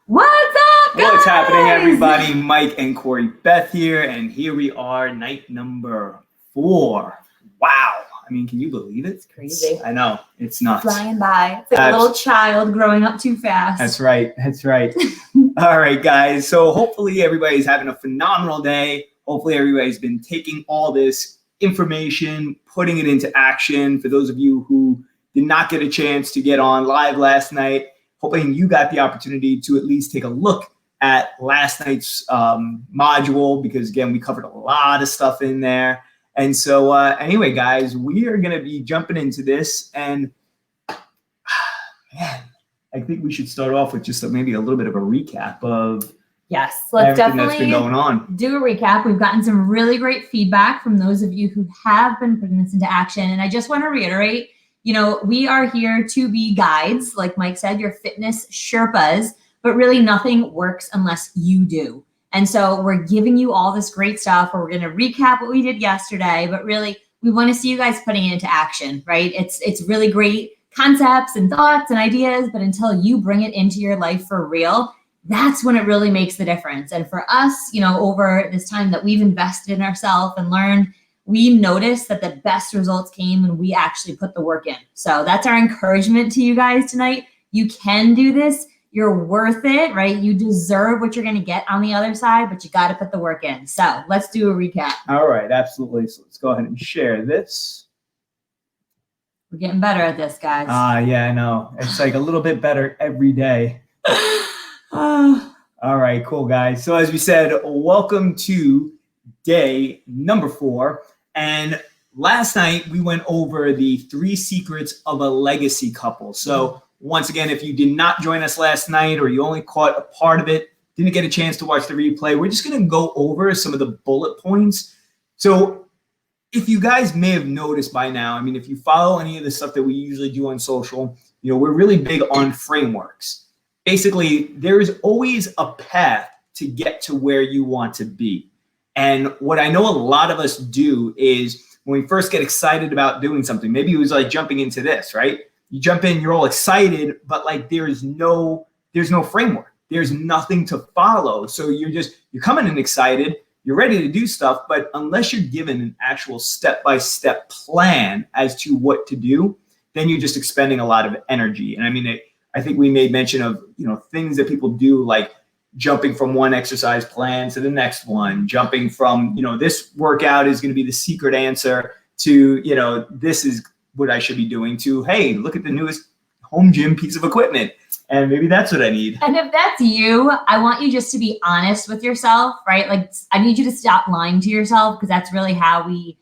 What's up, guys? What's happening, everybody? Mike and Corey Beth here, and here we are, night number 4. Wow. I mean, can you believe it? It's crazy. I know. It's nuts. Flying by. It's like a little child growing up too fast. That's right. All right, guys. So hopefully everybody's having a phenomenal day. Hopefully everybody's been taking all this information, putting it into action. For those of you who did not get a chance to get on live last night, hoping you got the opportunity to at least take a look at last night's module, because again, we covered a lot of stuff in there. And so anyway, guys, we are going to be jumping into this, and man, I think we should start off with just maybe a little bit of a recap of let's definitely that's been going on. Do a recap. We've gotten some really great feedback from those of you who have been putting this into action. And I just want to reiterate, we are here to be guides, like Mike said, your fitness Sherpas, but really nothing works unless you do. And so we're giving you all this great stuff where we're going to recap what we did yesterday, but really we want to see you guys putting it into action, right? It's really great concepts and thoughts and ideas, but until you bring it into your life for real, that's when it really makes the difference. And for us, over this time that we've invested in ourselves and learned, we noticed that the best results came when we actually put the work in. So that's our encouragement to you guys tonight. You can do this. You're worth it, right? You deserve what you're going to get on the other side, but you got to put the work in. So let's do a recap. All right, absolutely. So let's go ahead and share this. We're getting better at this, guys. Yeah, I know. It's like a little bit better every day. All right, cool, guys. So as we said, welcome to day number 4. And last night we went over the 3 secrets of a legacy couple. So once again, if you did not join us last night, or you only caught a part of it, didn't get a chance to watch the replay, we're just going to go over some of the bullet points. So if you guys may have noticed by now, I mean, if you follow any of the stuff that we usually do on social, we're really big on frameworks. Basically, there is always a path to get to where you want to be. And what I know a lot of us do is when we first get excited about doing something, maybe it was like jumping into this, right? You jump in, you're all excited, but like there's no framework. There's nothing to follow. So you're coming in excited, you're ready to do stuff, but unless you're given an actual step-by-step plan as to what to do, then you're just expending a lot of energy. And I mean, I think we made mention of, things that people do, like jumping from one exercise plan to the next one, jumping from, this workout is going to be the secret answer to, this is what I should be doing, to, hey, look at the newest home gym piece of equipment, and maybe that's what I need. And if that's you, I want you just to be honest with yourself, right? Like, I need you to stop lying to yourself, because that's really how we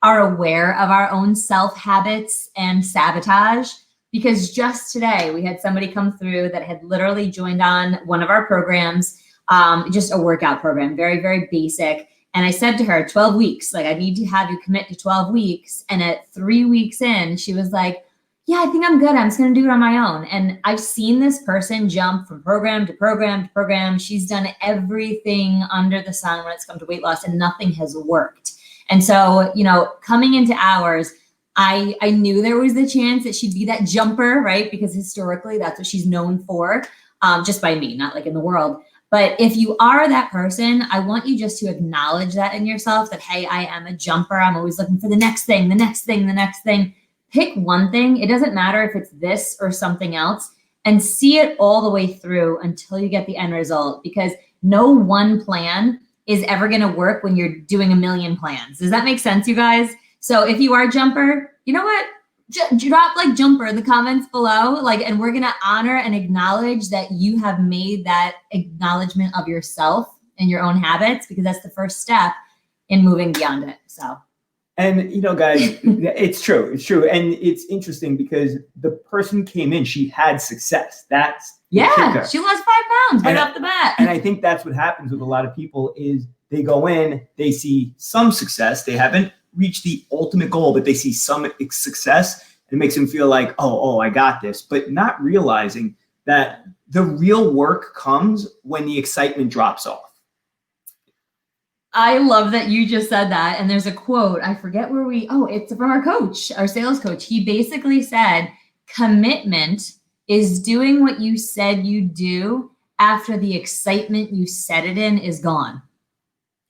are aware of our own self habits and sabotage. Because just today we had somebody come through that had literally joined on one of our programs, just a workout program, very, very basic. And I said to her, 12 weeks, like, I need to have you commit to 12 weeks. And at 3 weeks in, she was like, yeah, I think I'm good. I'm just going to do it on my own. And I've seen this person jump from program to program to program. She's done everything under the sun when it's come to weight loss, and nothing has worked. And so, coming into ours, I knew there was the chance that she'd be that jumper, right? Because historically, that's what she's known for, just by me, not like in the world. But if you are that person, I want you just to acknowledge that in yourself, that, hey, I am a jumper. I'm always looking for the next thing, the next thing, the next thing. Pick one thing. It doesn't matter if it's this or something else, and see it all the way through until you get the end result, because no one plan is ever going to work when you're doing a million plans. Does that make sense, you guys? So if you are a jumper, you know what? Drop like jumper in the comments below, and we're going to honor and acknowledge that you have made that acknowledgement of yourself and your own habits, because that's the first step in moving beyond it. So. And, guys, it's true. It's true. And it's interesting because the person came in, she had success. That's she lost 5 pounds right off the bat. And I think that's what happens with a lot of people is they go in, they see some success. They haven't reach the ultimate goal, but they see some success. It makes them feel like, oh, I got this, but not realizing that the real work comes when the excitement drops off. I love that you just said that. And there's a quote, I forget where it's from our coach, our sales coach. He basically said, commitment is doing what you said you do after the excitement you set it in is gone.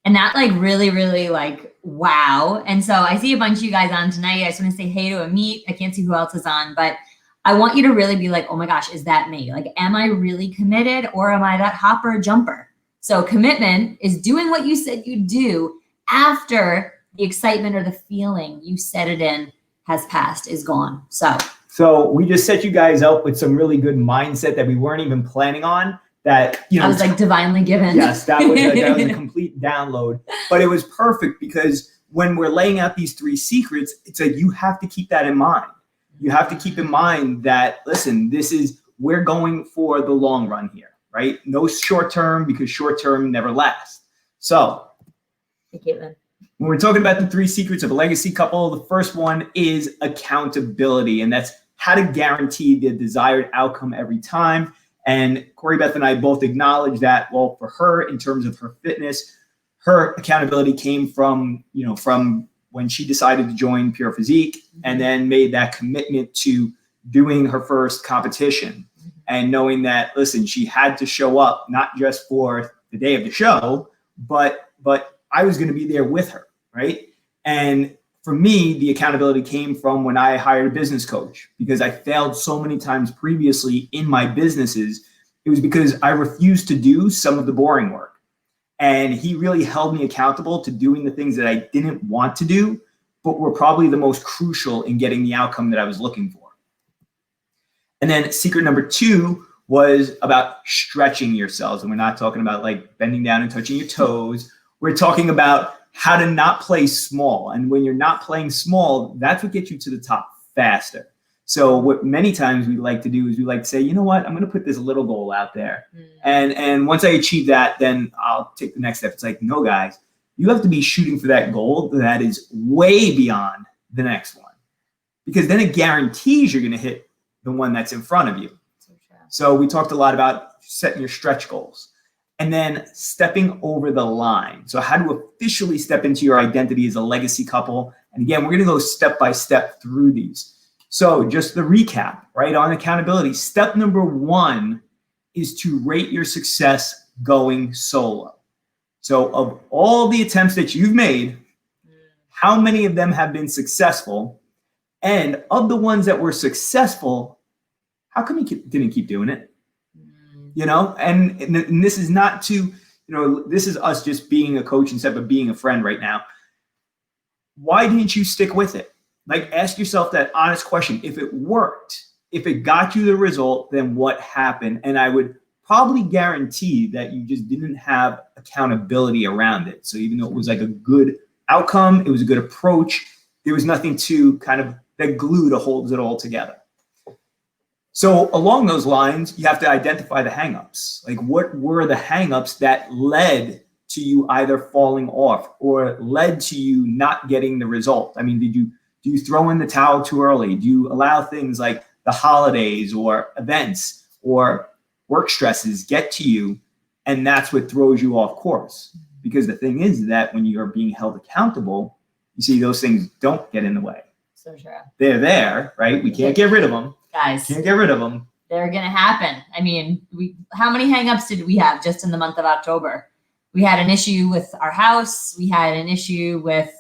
And that like really, really like, wow. And so I see a bunch of you guys on tonight. I just want to say hey to Amit. I can't see who else is on, but I want you to really be like, oh my gosh, is that me? Like, am I really committed or am I that hopper jumper? So commitment is doing what you said you'd do after the excitement or the feeling you set it in has passed, is gone. So we just set you guys up with some really good mindset that we weren't even planning on. That, you know, I was like divinely given. Yes, that was a complete download. But it was perfect because when we're laying out these 3 secrets, it's like you have to keep that in mind. You have to keep in mind that, listen, we're going for the long run here, right? No short term, because short term never lasts. So when we're talking about the 3 secrets of a legacy couple, the first one is accountability. And that's how to guarantee the desired outcome every time. And Corey Beth and I both acknowledge that, well, for her, in terms of her fitness, her accountability came from when she decided to join Pure Physique and then made that commitment to doing her first competition and knowing that, listen, she had to show up, not just for the day of the show, but I was going to be there with her, right? And for me, the accountability came from when I hired a business coach, because I failed so many times previously in my businesses. It was because I refused to do some of the boring work. And he really held me accountable to doing the things that I didn't want to do, but were probably the most crucial in getting the outcome that I was looking for. And then secret number 2 was about stretching yourselves. And we're not talking about like bending down and touching your toes. We're talking about how to not play small. And when you're not playing small, that's what gets you to the top faster. So what many times we like to do is we like to say, you know what, I'm going to put this little goal out there. And once I achieve that, then I'll take the next step. It's like, no, guys, you have to be shooting for that goal that is way beyond the next one, because then it guarantees you're going to hit the one that's in front of you. So we talked a lot about setting your stretch goals. And then stepping over the line. So how to officially step into your identity as a legacy couple. And again, we're going to go step by step through these. So just the recap, right, on accountability. Step number 1 is to rate your success going solo. So of all the attempts that you've made, how many of them have been successful? And of the ones that were successful, how come you didn't keep doing it? You know, and this is not to, this is us just being a coach instead of being a friend right now. Why didn't you stick with it? Like, ask yourself that honest question. If it worked, if it got you the result, then what happened? And I would probably guarantee that you just didn't have accountability around it. So even though it was like a good outcome, it was a good approach, there was nothing to kind of that glue to hold it all together. So along those lines, you have to identify the hangups. Like, what were the hangups that led to you either falling off or led to you not getting the result? I mean, do you throw in the towel too early? Do you allow things like the holidays or events or work stresses get to you, and that's what throws you off course? Because the thing is that when you're being held accountable, you see those things don't get in the way. So true. They're there, right? We can't get rid of them. Guys, can't get rid of them. They're going to happen. I mean, how many hangups did we have just in the month of October? We had an issue with our house. We had an issue with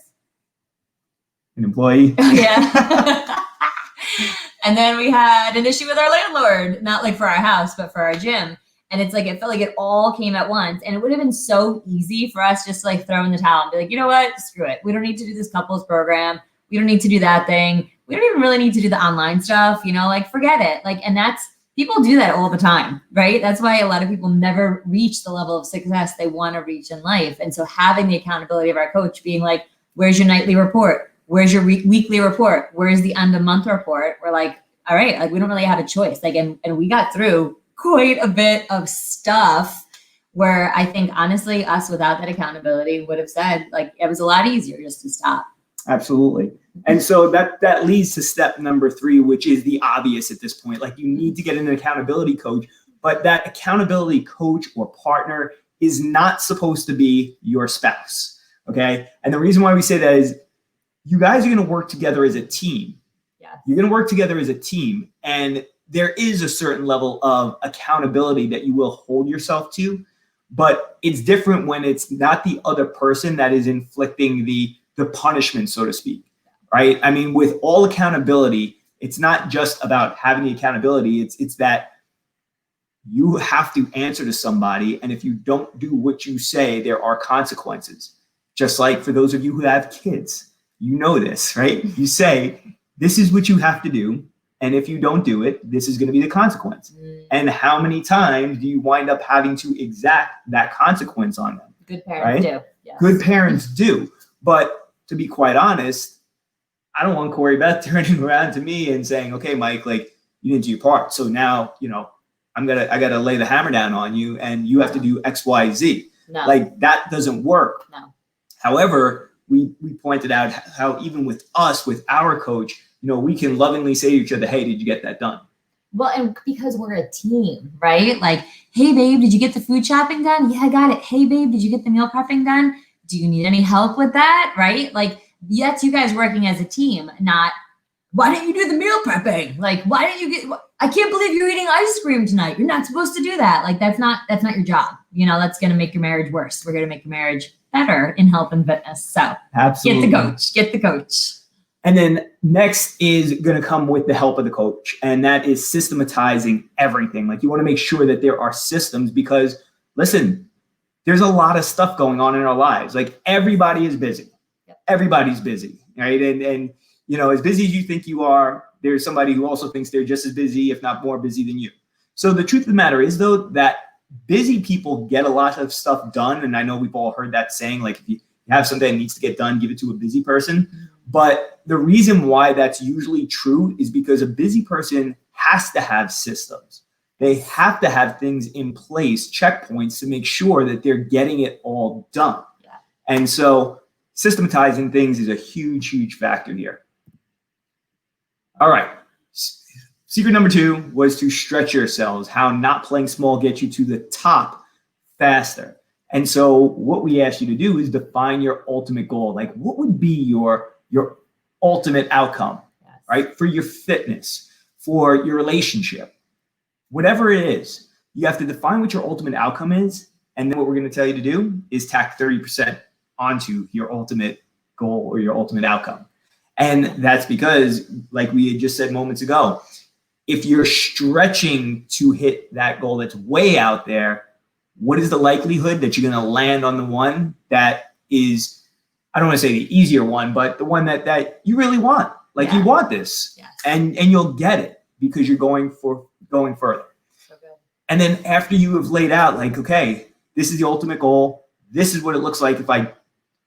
an employee. Yeah. And then we had an issue with our landlord, not like for our house, but for our gym. And it's like, it felt like it all came at once. And it would have been so easy for us just to like throw in the towel and be like, you know what, screw it. We don't need to do this couples program. We don't need to do that thing. We don't even really need to do the online stuff, like forget it. Like, and people do that all the time, right? That's why a lot of people never reach the level of success they want to reach in life. And so having the accountability of our coach being like, where's your nightly report? Where's your weekly report? Where's the end of month report? We're like, all right, like we don't really have a choice. Like, and we got through quite a bit of stuff where I think honestly, us without that accountability would have said like, it was a lot easier just to stop. Absolutely. And so that leads to step number 3, which is the obvious at this point. Like, you need to get an accountability coach, but that accountability coach or partner is not supposed to be your spouse. Okay. And the reason why we say that is you guys are going to work together as a team. Yeah. You're going to work together as a team. And there is a certain level of accountability that you will hold yourself to, but it's different when it's not the other person that is inflicting the punishment, so to speak, right? I mean, with all accountability, it's not just about having the accountability. It's that you have to answer to somebody, and if you don't do what you say, there are consequences. Just like for those of you who have kids, you know this, right? You say, this is what you have to do, and if you don't do it, this is going to be the consequence. And how many times do you wind up having to exact that consequence on them? Good parents do. Yes. Good parents do. But to be quite honest, I don't want Corey Beth turning around to me and saying, okay, Mike, like, you didn't do your part. So now, I gotta lay the hammer down on you, and you have to do X, Y, Z. No. Like, that doesn't work. No. However, we pointed out how even with us, with our coach, we can lovingly say to each other, hey, did you get that done? Well, and because we're a team, right? Like, hey, babe, did you get the food shopping done? Yeah, I got it. Hey, babe, did you get the meal prepping done? Do you need any help with that? Right? Like, that's you guys working as a team, not, why didn't you do the meal prepping? Like, why didn't you I can't believe you're eating ice cream tonight. You're not supposed to do that. Like, that's not your job. That's going to make your marriage worse. We're going to make your marriage better in health and fitness. So absolutely. Get the coach. And then next is going to come with the help of the coach. And that is systematizing everything. Like, you want to make sure that there are systems, because listen, there's a lot of stuff going on in our lives. Like, everybody is busy. Yep. Everybody's busy, right? And as busy as you think you are, there's somebody who also thinks they're just as busy, if not more busy than you. So the truth of the matter is, though, that busy people get a lot of stuff done. And I know we've all heard that saying, like, if you have something that needs to get done, give it to a busy person. Mm-hmm. But the reason why that's usually true is because a busy person has to have systems. They have to have things in place, checkpoints, to make sure that they're getting it all done. Yeah. And so systematizing things is a huge, huge factor here. All right. Secret number 2 was to stretch yourselves, how not playing small gets you to the top faster. And so what we asked you to do is define your ultimate goal. Like, what would be your ultimate outcome, yes, right? For your fitness, for your relationship, whatever it is, you have to define what your ultimate outcome is. And then what we're going to tell you to do is tack 30% onto your ultimate goal or your ultimate outcome. And that's because, like we had just said moments ago, if you're stretching to hit that goal that's way out there, what is the likelihood that you're going to land on the one that is, I don't want to say the easier one, but the one that you really want? Like, you want this, yes, and you'll get it because you're going further. So good. And then after you have laid out, like, okay, this is the ultimate goal. This is what it looks like if I,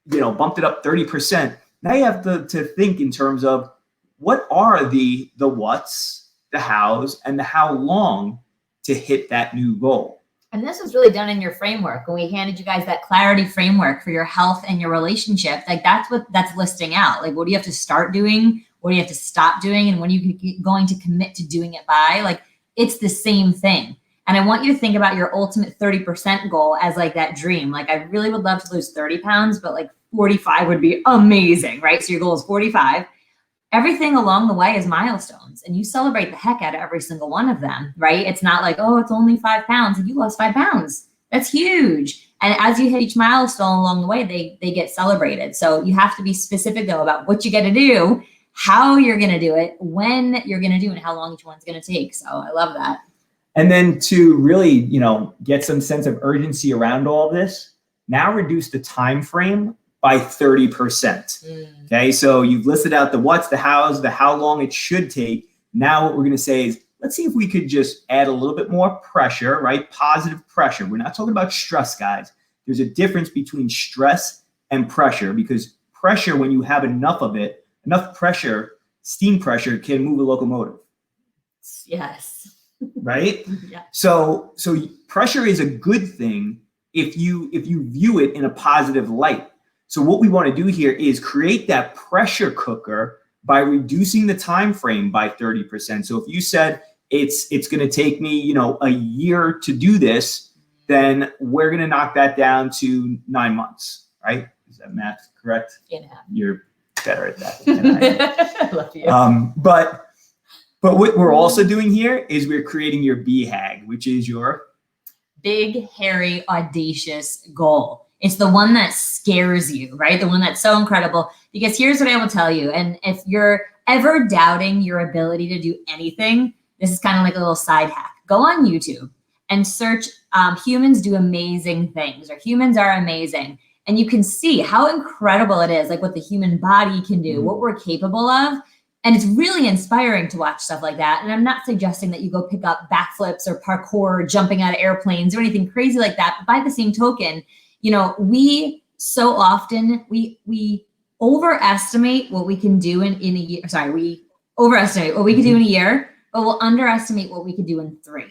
bumped it up 30%. Now you have to think in terms of what are the what's, the how's, and the how long to hit that new goal. And this was really done in your framework when we handed you guys that clarity framework for your health and your relationship. Like, that's listing out. Like, what do you have to start doing? What do you have to stop doing? And when are you going to commit to doing it by? Like, it's the same thing. And I want you to think about your ultimate 30% goal as like that dream. Like, I really would love to lose 30 pounds, but like 45 would be amazing, right? So your goal is 45. Everything along the way is milestones, and you celebrate the heck out of every single one of them, right? It's not like, oh, it's only 5 pounds and you lost 5 pounds. That's huge. And as you hit each milestone along the way, they get celebrated. So you have to be specific, though, about what you got to do, how you're going to do it, when you're going to do it, and how long each one's going to take. So I love that. And then to really, get some sense of urgency around all of this, now reduce the time frame by 30%. Okay, so you've listed out the what's, the how's, the how long it should take. Now what we're going to say is, let's see if we could just add a little bit more pressure, right? Positive pressure. We're not talking about stress, guys. There's a difference between stress and pressure, because pressure, when you have enough of it, enough pressure, steam pressure, can move a locomotive. Yes. Right? Yeah. So pressure is a good thing if you view it in a positive light. So what we want to do here is create that pressure cooker by reducing the time frame by 30%. So if you said it's going to take me, a year to do this, then we're going to knock that down to 9 months, right? Is that math correct? 8.5. You're better at that than I am. I love you. But But what we're also doing here is we're creating your BHAG, which is your big, hairy, audacious goal. It's the one that scares you, right? The one that's so incredible. Because here's what I will tell you. And if you're ever doubting your ability to do anything, this is kind of like a little side hack. Go on YouTube and search humans do amazing things, or humans are amazing. And you can see how incredible it is, like what the human body can do, what we're capable of. And it's really inspiring to watch stuff like that. And I'm not suggesting that you go pick up backflips or parkour or jumping out of airplanes or anything crazy like that. But by the same token, you know, we so often, we overestimate what we can do in a year. Sorry, we overestimate what we can do in a year, but we'll underestimate what we could do in 3.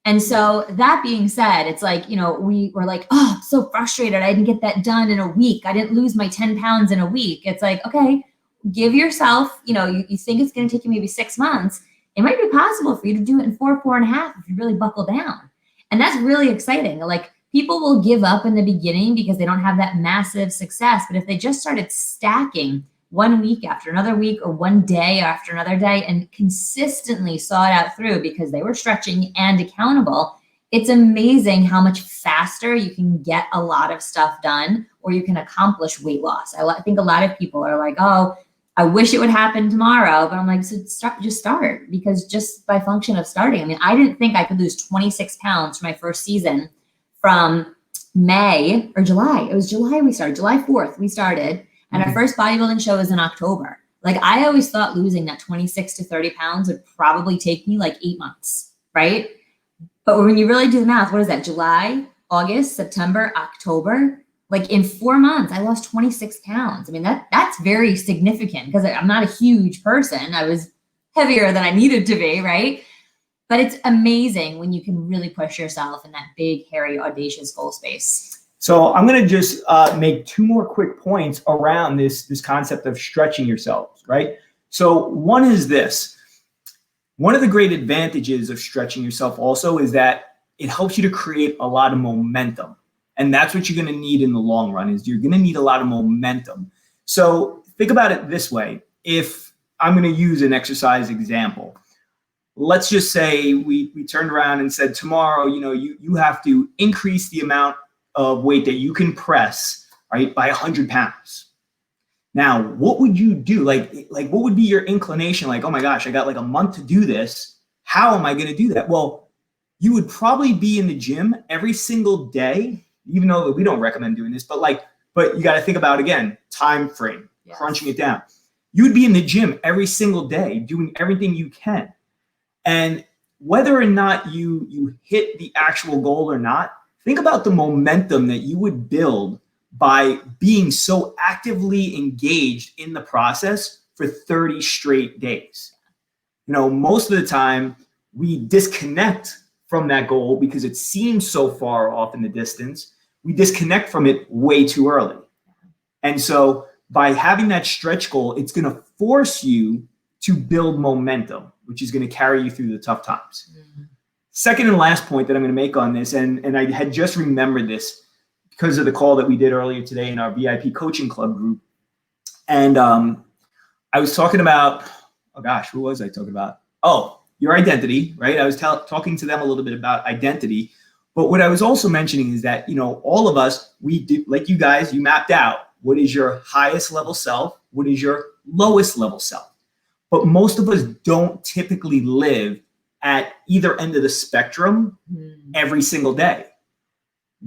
And so that being said, it's like, you know, we were like, oh, I'm so frustrated. I didn't get that done in a week. I didn't lose my 10 pounds in a week. It's like, okay, give yourself, you know, you think it's going to take you maybe 6 months. It might be possible for you to do it in 4.5 if you really buckle down. And that's really exciting. Like, people will give up in the beginning because they don't have that massive success. But if they just started stacking 1 week after another week, or 1 day after another day, and consistently saw it out through because they were stretching and accountable, it's amazing how much faster you can get a lot of stuff done, or you can accomplish weight loss. I think a lot of people are like, oh, I wish it would happen tomorrow. But I'm like, so just start, because just by function of starting. I mean, I didn't think I could lose 26 pounds for my first season from May or July. It was July we started, July 4th we started. And our first bodybuilding show was in October. Like, I always thought losing that 26 to 30 pounds would probably take me like 8 months, right? But when you really do the math, what is that? July, August, September, October? Like, in 4 months, I lost 26 pounds. I mean, that's very significant, because I'm not a huge person. I was heavier than I needed to be, right? But it's amazing when you can really push yourself in that big, hairy, audacious goal space. So I'm going to just make 2 more quick points around this concept of stretching yourselves, right? So one is this. One of the great advantages of stretching yourself also is that it helps you to create a lot of momentum. And that's what you're going to need in the long run, is you're going to need a lot of momentum. So think about it this way. If I'm going to use an exercise example, let's just say we turned around and said, tomorrow, you know, you have to increase the amount of weight that you can press, right, by 100 pounds. Now, what would you do? Like what would be your inclination? Like, oh my gosh, I got like a month to do this. How am I going to do that? Well, you would probably be in the gym every single day, even though we don't recommend doing this, but you got to think about, again, time frame, crunching it down. You would be in the gym every single day doing everything you can. And whether or not you hit the actual goal or not, think about the momentum that you would build by being so actively engaged in the process for 30 straight days. You know, most of the time we disconnect from that goal because it seems so far off in the distance. We disconnect from it way too early. And so by having that stretch goal, it's going to force you to build momentum, which is going to carry you through the tough times. Mm-hmm. Second and last point that I'm going to make on this, and I had just remembered this because of the call that we did earlier today in our VIP coaching club group. And I was talking about, oh gosh, who was I talking about? Oh, your identity, right? I was talking to them a little bit about identity. But what I was also mentioning is that, you know, all of us, we do, like you guys, you mapped out what is your highest level self, what is your lowest level self. But most of us don't typically live at either end of the spectrum every single day.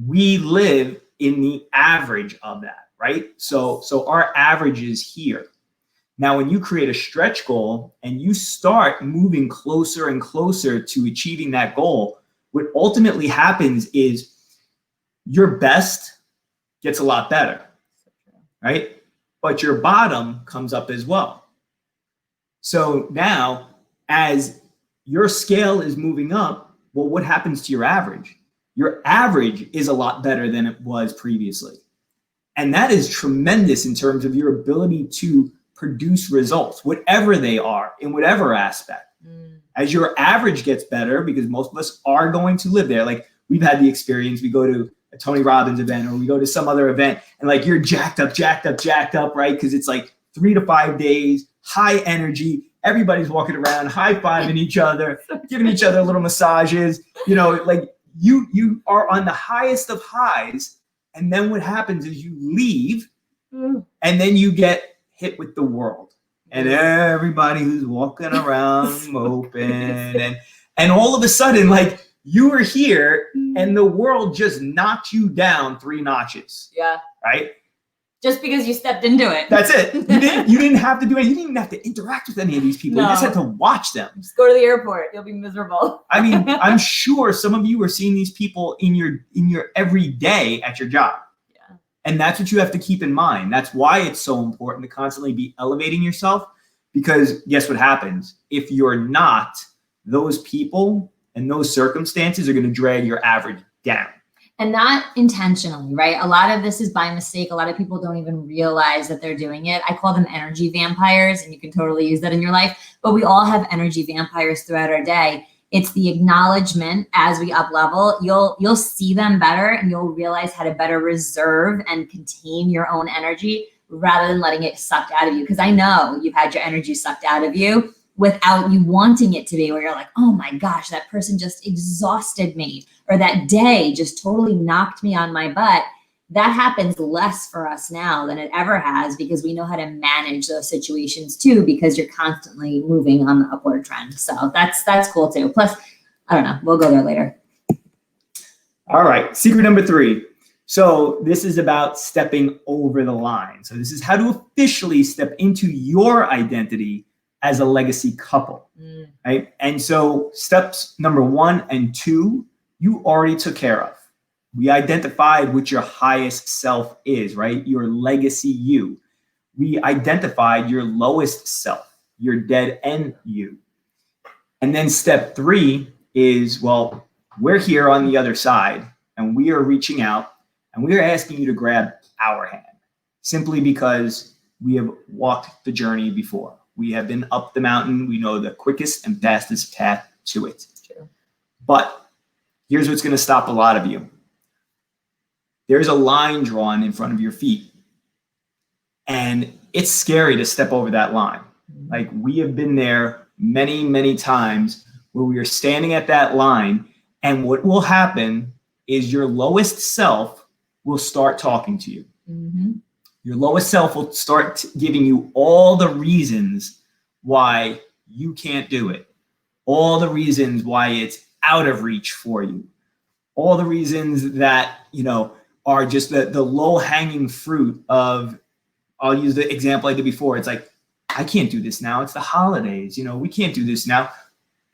We live in the average of that, right? So our average is here. Now, when you create a stretch goal and you start moving closer and closer to achieving that goal, what ultimately happens is your best gets a lot better, right? But your bottom comes up as well. So now, as your scale is moving up, well, what happens to your average? Your average is a lot better than it was previously. And that is tremendous in terms of your ability to produce results, whatever they are, in whatever aspect. As your average gets better, because most of us are going to live there. Like, we've had the experience, we go to a Tony Robbins event or we go to some other event and like you're jacked up, right? Because it's like 3 to 5 days, high energy, everybody's walking around, high-fiving each other, giving each other little massages. You know, like you are on the highest of highs. And then what happens is you leave and then you get hit with the world. And everybody who's walking around moping and all of a sudden, like, you were here and the world just knocked you down 3 notches. Yeah. Right? Just because you stepped into it. That's it. You didn't have to do anything. You didn't even have to interact with any of these people. No. You just had to watch them. Just go to the airport. You'll be miserable. I mean, I'm sure some of you are seeing these people in your everyday at your job. Yeah. And that's what you have to keep in mind. That's why it's so important to constantly be elevating yourself, because guess what happens? If you're not, those people and those circumstances are going to drag your average down. And not intentionally, right? A lot of this is by mistake. A lot of people don't even realize that they're doing it. I call them energy vampires, and you can totally use that in your life. But we all have energy vampires throughout our day. It's the acknowledgement as we up level. You'll see them better, and you'll realize how to better reserve and contain your own energy rather than letting it sucked out of you. Because I know you've had your energy sucked out of you without you wanting it to be, where you're like, oh my gosh, that person just exhausted me, or that day just totally knocked me on my butt. That happens less for us now than it ever has, because we know how to manage those situations too, because you're constantly moving on the upward trend. So that's cool too. Plus, I don't know, we'll go there later. All right, secret number 3. So this is about stepping over the line. So this is how to officially step into your identity as a legacy couple, right? And so steps number 1 and 2, you already took care of. We identified what your highest self is, right? Your legacy you. We identified your lowest self, your dead end you. And then step 3 is, well, we're here on the other side and we are reaching out and we are asking you to grab our hand, simply because we have walked the journey before. We have been up the mountain. We know the quickest and fastest path to it. True. But here's what's going to stop a lot of you. There's a line drawn in front of your feet. And it's scary to step over that line. Like, we have been there many, many times where we are standing at that line. And what will happen is your lowest self will start talking to you. Mm-hmm. Your lowest self will start giving you all the reasons why you can't do it, all the reasons why it's out of reach for you, all the reasons that, you know, are just the low-hanging fruit of, I'll use the example I did before. It's like, I can't do this now. It's the holidays. You know, we can't do this now.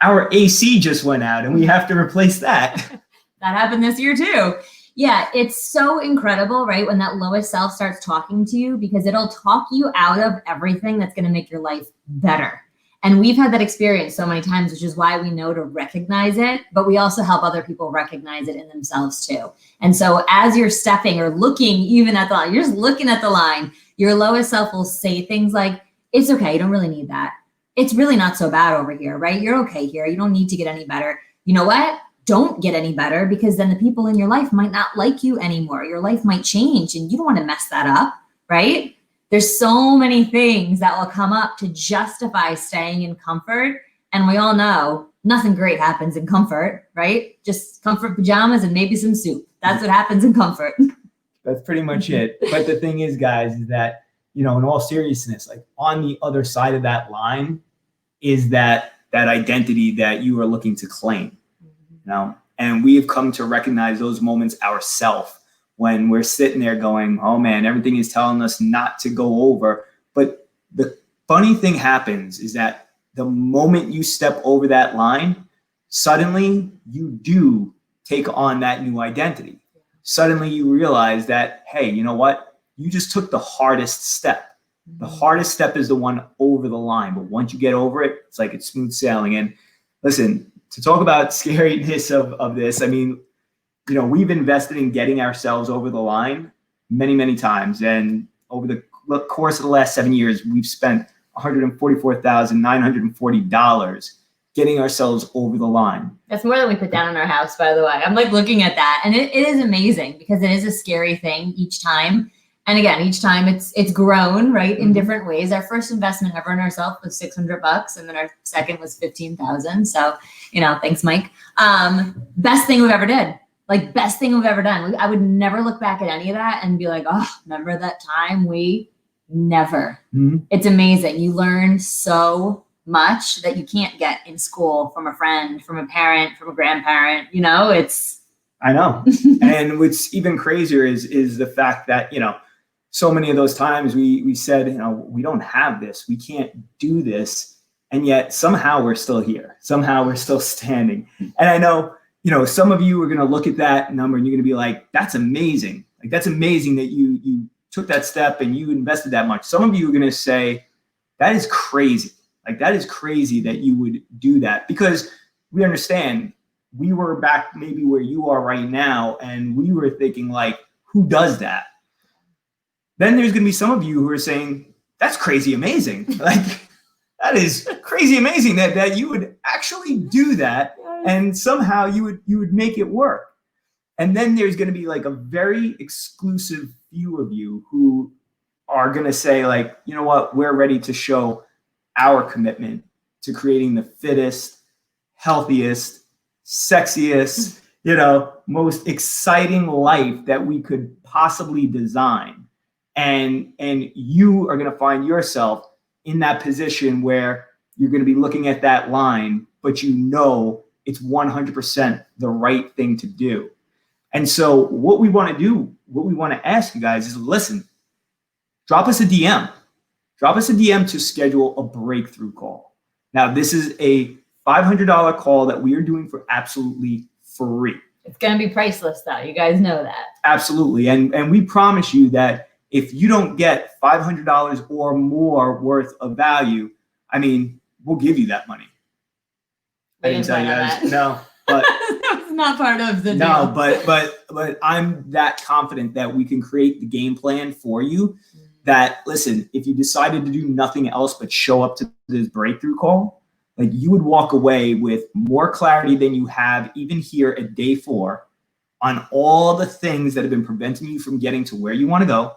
Our AC just went out and we have to replace that. That happened this year too. Yeah, it's so incredible, right? When that lowest self starts talking to you, because it'll talk you out of everything that's going to make your life better. And we've had that experience so many times, which is why we know to recognize it, but we also help other people recognize it in themselves too. And so as you're stepping or looking even at the line, you're just looking at the line, your lowest self will say things like, it's okay, you don't really need that. It's really not so bad over here, right? You're okay here. You don't need to get any better. You know what? Don't get any better, because then the people in your life might not like you anymore. Your life might change and you don't want to mess that up, right? There's so many things that will come up to justify staying in comfort. And we all know nothing great happens in comfort, right? Just comfort pajamas and maybe some soup. That's what happens in comfort. That's pretty much it. But the thing is, guys, is that, you know, in all seriousness, like, on the other side of that line is that identity that you are looking to claim. You know, and we have come to recognize those moments ourselves when we're sitting there going, oh man, everything is telling us not to go over. But the funny thing happens is that the moment you step over that line, suddenly you do take on that new identity. Suddenly you realize that, hey, you know what? You just took the hardest step. The hardest step is the one over the line. But once you get over it, it's like it's smooth sailing. And listen, to talk about scariness of this, I mean, you know, we've invested in getting ourselves over the line many, many times. And over the course of the last 7 years, we've spent $144,940 getting ourselves over the line. That's more than we put down in our house, by the way. I'm like looking at that, and it is amazing, because it is a scary thing each time. And again, each time it's grown, right, in different ways. Our first investment ever in ourselves was $600, and then our second was 15,000. So, thanks, Mike. Best thing we've ever did. Like, best thing we've ever done. I would never look back at any of that and be like, oh, remember that time? We never. Mm-hmm. It's amazing. You learn so much that you can't get in school from a friend, from a parent, from a grandparent. I know. And what's even crazier is the fact that, so many of those times we said, we don't have this, we can't do this. And yet somehow we're still here. Somehow we're still standing. And I know, some of you are going to look at that number and you're going to be like, that's amazing. Like, that's amazing that you took that step and you invested that much. Some of you are going to say, that is crazy. Like, that is crazy that you would do that, because we understand we were back maybe where you are right now. And we were thinking, like, who does that? Then there's going to be some of you who are saying, that's crazy amazing. Like, that is crazy amazing that you would actually do that. And somehow you would make it work. And then there's going to be like a very exclusive few of you who are going to say, like, you know what, we're ready to show our commitment to creating the fittest, healthiest, sexiest, most exciting life that we could possibly design. And you are going to find yourself in that position where you're going to be looking at that line, but it's 100% the right thing to do. And so what we want to do, what we want to ask you guys is, listen, drop us a DM. Drop us a DM to schedule a breakthrough call. Now, this is a $500 call that we are doing for absolutely free. It's going to be priceless, though. You guys know that. Absolutely. And we promise you that if you don't get $500 or more worth of value, we'll give you that money. I didn't plan on that. No, but that's not part of the deal. No, but I'm that confident that we can create the game plan for you. That, listen, if you decided to do nothing else but show up to this breakthrough call, like, you would walk away with more clarity than you have even here at day 4 on all the things that have been preventing you from getting to where you want to go.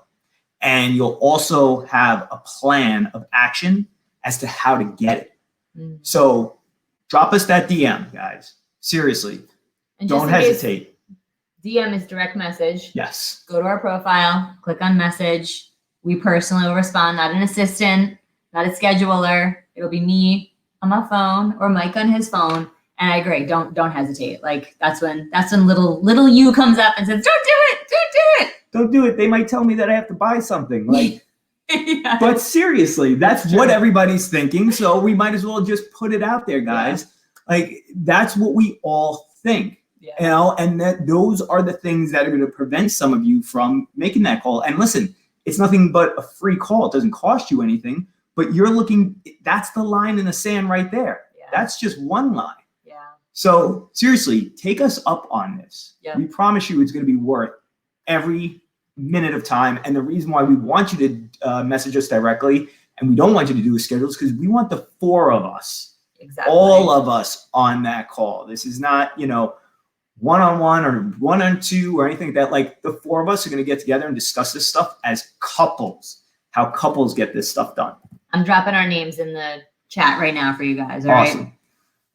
And you'll also have a plan of action as to how to get it. So drop us that DM, guys. Seriously. And don't hesitate. DM is direct message. Yes. Go to our profile, click on message. We personally will respond, not an assistant, not a scheduler. It'll be me on my phone or Mike on his phone. And I agree. Don't hesitate. Like, that's when little you comes up and says, don't do it. Don't do it. They might tell me that I have to buy something. Like, yeah. But seriously, that's what everybody's thinking. So we might as well just put it out there, guys. Yeah. Like, that's what we all think. Yeah. And that those are the things that are going to prevent some of you from making that call. And listen, it's nothing but a free call. It doesn't cost you anything, but that's the line in the sand right there. Yeah. That's just one line. Yeah. So seriously, take us up on this. Yeah. We promise you it's going to be worth every minute of time. And the reason why we want you to message us directly and we don't want you to do a schedule is because we want the 4 of us, all of us on that call. This is not, one-on-one or 1-on-2 or anything like that. Like, the 4 of us are going to get together and discuss this stuff as couples, how couples get this stuff done. I'm dropping our names in the chat right now for you guys. All right.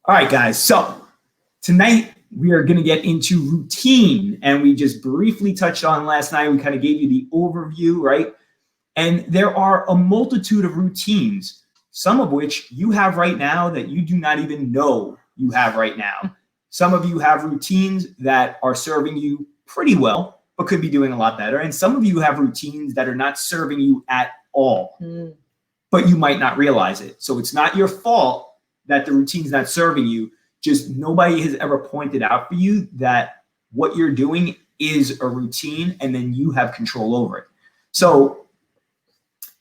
All right, guys. So tonight we are going to get into routine, and we just briefly touched on last night. We kind of gave you the overview, right? And there are a multitude of routines, some of which you have right now that you do not even know you have right now. Some of you have routines that are serving you pretty well, but could be doing a lot better. And some of you have routines that are not serving you at all, but you might not realize it. So it's not your fault that the routine's not serving you. Just nobody has ever pointed out for you that what you're doing is a routine, and then you have control over it. So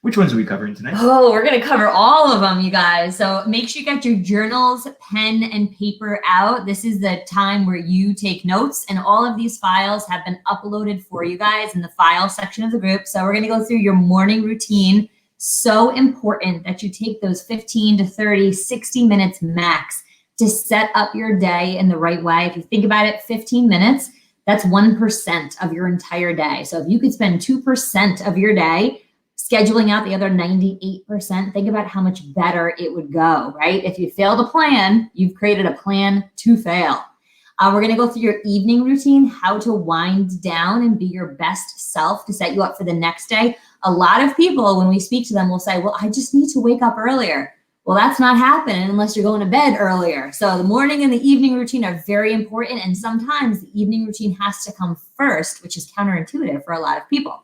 which ones are we covering tonight? Oh, we're going to cover all of them, you guys. So make sure you got your journals, pen, and paper out. This is the time where you take notes, and all of these files have been uploaded for you guys in the file section of the group. So we're going to go through your morning routine. So important that you take those 15 to 30, 60 minutes max to set up your day in the right way. If you think about it, 15 minutes, That's 1% of your entire day. So if you could spend 2% of your day scheduling out the other 98%, think about how much better it would go, right? If you fail to plan, you've created a plan to fail. We're going to go through your evening routine, how to wind down and be your best self to set you up for the next day. A lot of people, when we speak to them, will say, well, I just need to wake up earlier. Well, that's not happening unless you're going to bed earlier. So the morning and the evening routine are very important. And sometimes the evening routine has to come first, which is counterintuitive for a lot of people.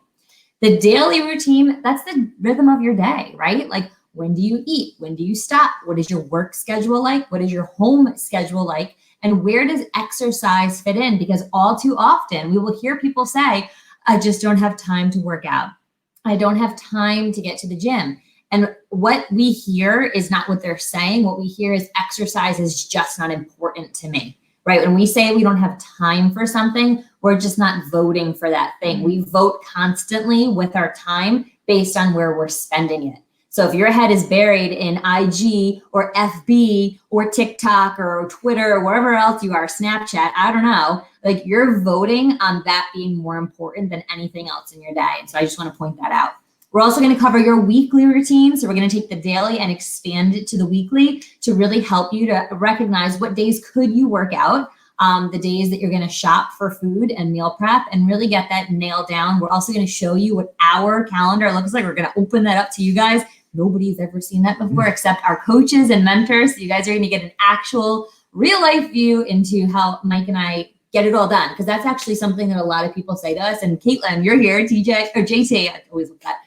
The daily routine, that's the rhythm of your day, right? Like, when do you eat? When do you stop? What is your work schedule like? What is your home schedule like? And where does exercise fit in? Because all too often we will hear people say, I just don't have time to work out. I don't have time to get to the gym. And what we hear is not what they're saying. What we hear is exercise is just not important to me, right? When we say we don't have time for something, we're just not voting for that thing. We vote constantly with our time based on where we're spending it. So if your head is buried in IG or FB or TikTok or Twitter or wherever else you are, Snapchat, I don't know, like you're voting on that being more important than anything else in your day. And so I just want to point that out. We're also going to cover your weekly routine. So we're going to take the daily and expand it to the weekly to really help you to recognize what days could you work out, the days that you're going to shop for food and meal prep and really get that nailed down. We're also going to show you what our calendar looks like. We're going to open that up to you guys. Nobody's ever seen that before except our coaches and mentors. So you guys are going to get an actual real life view into how Mike and I get it all done. Because that's actually something that a lot of people say to us. And Caitlin, you're here, TJ or JT, I always look at.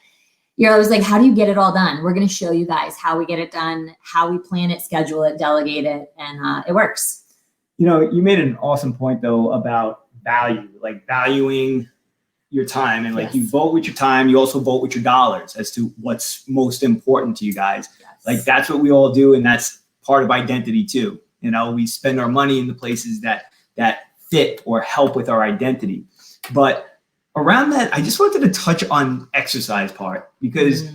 You're always like, how do you get it all done? We're going to show you guys how we get it done, how we plan it, schedule it, delegate it, and it works. You know, you made an awesome point though about value, like valuing your time, and like Yes. you vote with your time. You also vote with your dollars as to what's most important to you guys. Yes. Like that's what we all do, and that's part of identity too. You know, we spend our money in the places that fit or help with our identity. But around that, I just wanted to touch on exercise part because,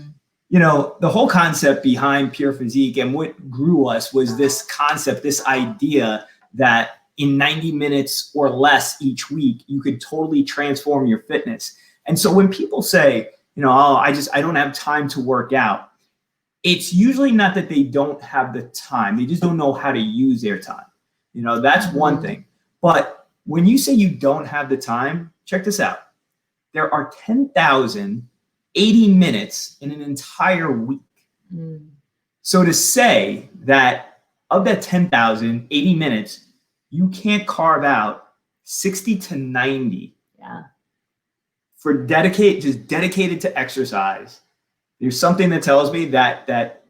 you know, the whole concept behind Pure Physique and what grew us was this concept, this idea that in 90 minutes or less each week, you could totally transform your fitness. And so when people say, you know, oh, I don't have time to work out, it's usually not that they don't have the time. They just don't know how to use their time. You know, that's one thing. But when you say you don't have the time, check this out. There are 10,080 minutes in an entire week. So to say that of that 10,080 minutes, you can't carve out 60 to 90 for dedicated to exercise. There's something that tells me that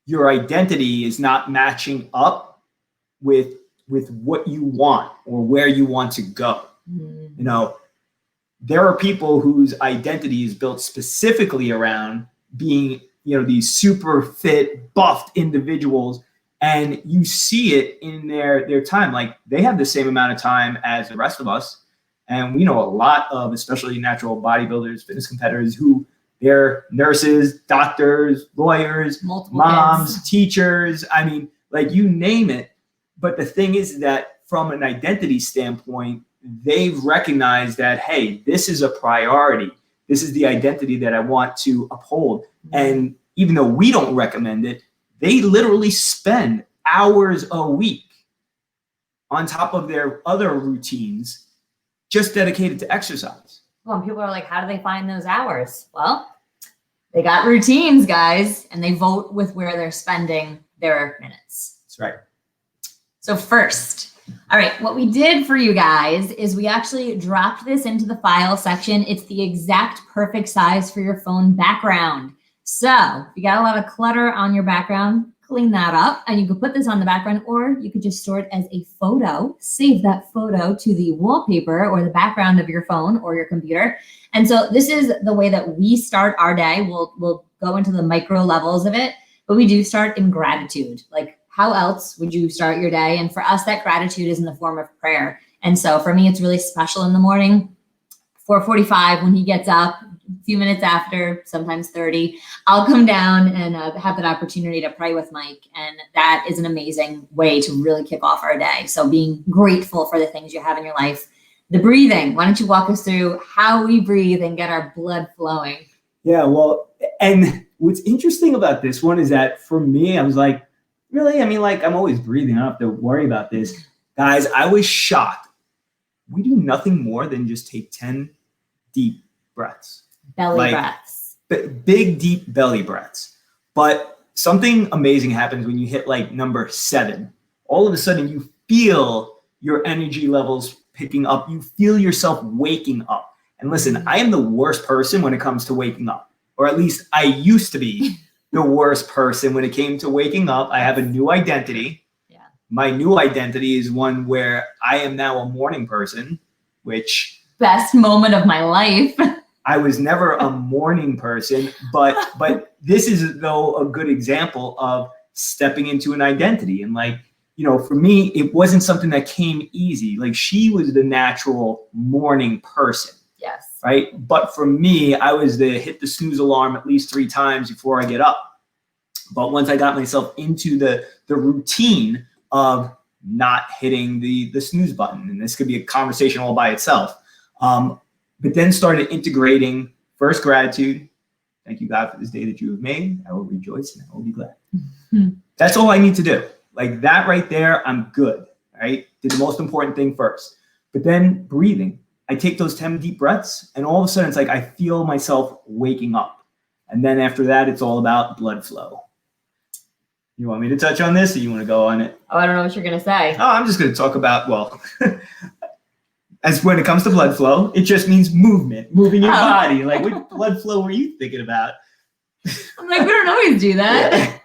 your identity is not matching up with what you want or where you want to go. You know, there are people whose identity is built specifically around being, you know, these super fit, buffed individuals. And you see it in their time. Like they have the same amount of time as the rest of us. And we know a lot of, especially natural bodybuilders, fitness competitors who they're nurses, doctors, lawyers, Multiple moms, kids. teachers. I mean, like you name it. But the thing is that from an identity standpoint, they've recognized that, hey, this is a priority. This is the identity that I want to uphold. And even though we don't recommend it, they literally spend hours a week on top of their other routines just dedicated to exercise. Well, and people are like, how do they find those hours? Well, they got routines, guys, and they vote with where they're spending their minutes. That's right. So first, all right, what we did for you guys is we actually dropped this into the file section. It's the exact perfect size for your phone background. So if you got a lot of clutter on your background, clean that up and you could put this on the background, or you could just store it as a photo, save that photo to the wallpaper or the background of your phone or your computer. And so this is the way that we start our day. We'll go into the micro levels of it, but we do start in gratitude. Like, how else would you start your day? And for us, that gratitude is in the form of prayer. And so for me, it's really special in the morning, 4:45 when he gets up, a few minutes after, sometimes 30, I'll come down and have that opportunity to pray with Mike. And that is an amazing way to really kick off our day. So being grateful for the things you have in your life. The breathing. Why don't you walk us through how we breathe and get our blood flowing? Yeah, well, and what's interesting about this one is that for me, I was like, really? I mean, like, I'm always breathing. I don't have to worry about this. Guys, I was shocked. We do nothing more than just take 10 deep breaths. Belly breaths. Big, deep belly breaths. But something amazing happens when you hit like number 7. All of a sudden, you feel your energy levels picking up. You feel yourself waking up. And listen, I am the worst person when it comes to waking up, or at least I used to be the worst person when it came to waking up. I have a new identity. Yeah. My new identity is one where I am now a morning person, which best moment of my life. I was never a morning person, but this is though a good example of stepping into an identity. And like, you know, for me, it wasn't something that came easy. Like she was the natural morning person. Yes. Right. But for me, I was the hit the snooze alarm at least 3 times before I get up. But once I got myself into the routine of not hitting the snooze button, and this could be a conversation all by itself, but then started integrating first gratitude. Thank you, God, for this day that you have made. I will rejoice and I will be glad. That's all I need to do. Like that right there, I'm good. Right. Did the most important thing first. But then breathing. I take those 10 deep breaths and all of a sudden it's like I feel myself waking up. And then after that, it's all about blood flow. You want me to touch on this or you want to go on it? Oh, I don't know what you're going to say. Oh, I'm just going to talk about, well, as when it comes to blood flow, it just means movement, moving your body. Like what blood flow were you thinking about? I'm like, we don't always do that. Yeah.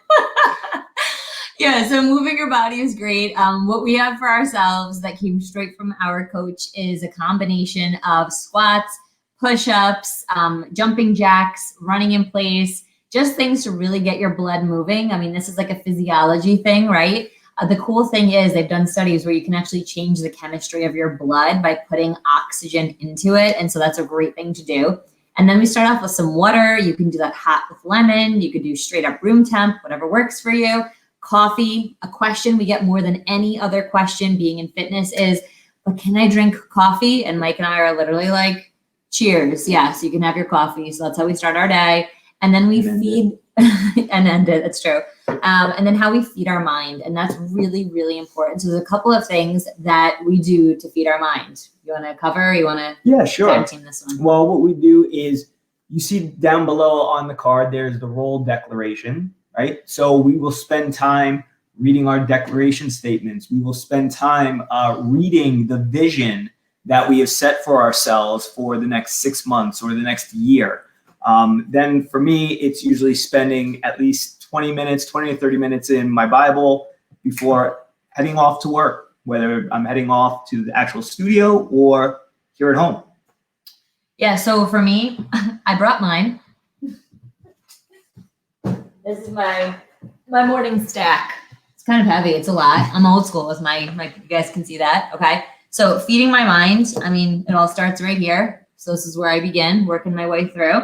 Yeah, so moving your body is great. What we have for ourselves that came straight from our coach is a combination of squats, push-ups, jumping jacks, running in place, just things to really get your blood moving. I mean, this is like a physiology thing, right? The cool thing is they've done studies where you can actually change the chemistry of your blood by putting oxygen into it. And so that's a great thing to do. And then we start off with some water. You can do that hot with lemon. You could do straight up room temp, whatever works for you. Coffee. A question we get more than any other question being in fitness is, but can I drink coffee? And Mike and I are literally like, cheers. Yes, you can have your coffee. So that's how we start our day. And then we feed and end it. That's true. And then how we feed our mind. And that's really, really important. So there's a couple of things that we do to feed our mind. You want to cover? You want to tag team this one? Well, what we do is you see down below on the card, there's the role declaration, right? So we will spend time reading our declaration statements. We will spend time reading the vision that we have set for ourselves for the next 6 months or the next year. Then for me, it's usually spending at least 20 to 30 minutes in my Bible before heading off to work, whether I'm heading off to the actual studio or here at home. Yeah, so for me, I brought mine. This is my morning stack. It's kind of heavy. It's a lot. I'm old school with my you guys can see that. Okay. So feeding my mind, I mean, it all starts right here. So this is where I begin working my way through.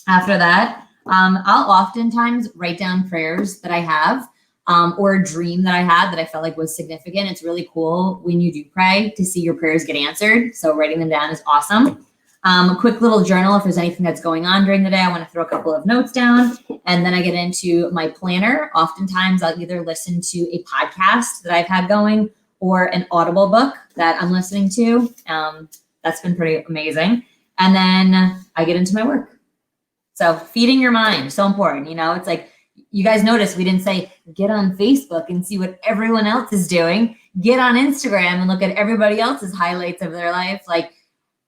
After that, I'll oftentimes write down prayers that I have or a dream that I had that I felt like was significant. It's really cool when you do pray to see your prayers get answered. So writing them down is awesome. A quick little journal if there's anything that's going on during the day. I want to throw a couple of notes down. And then I get into my planner. Oftentimes I'll either listen to a podcast that I've had going or an Audible book that I'm listening to. That's been pretty amazing. And then I get into my work. So feeding your mind, so important. You know, it's like, you guys notice we didn't say get on Facebook and see what everyone else is doing. Get on Instagram and look at everybody else's highlights of their life. Like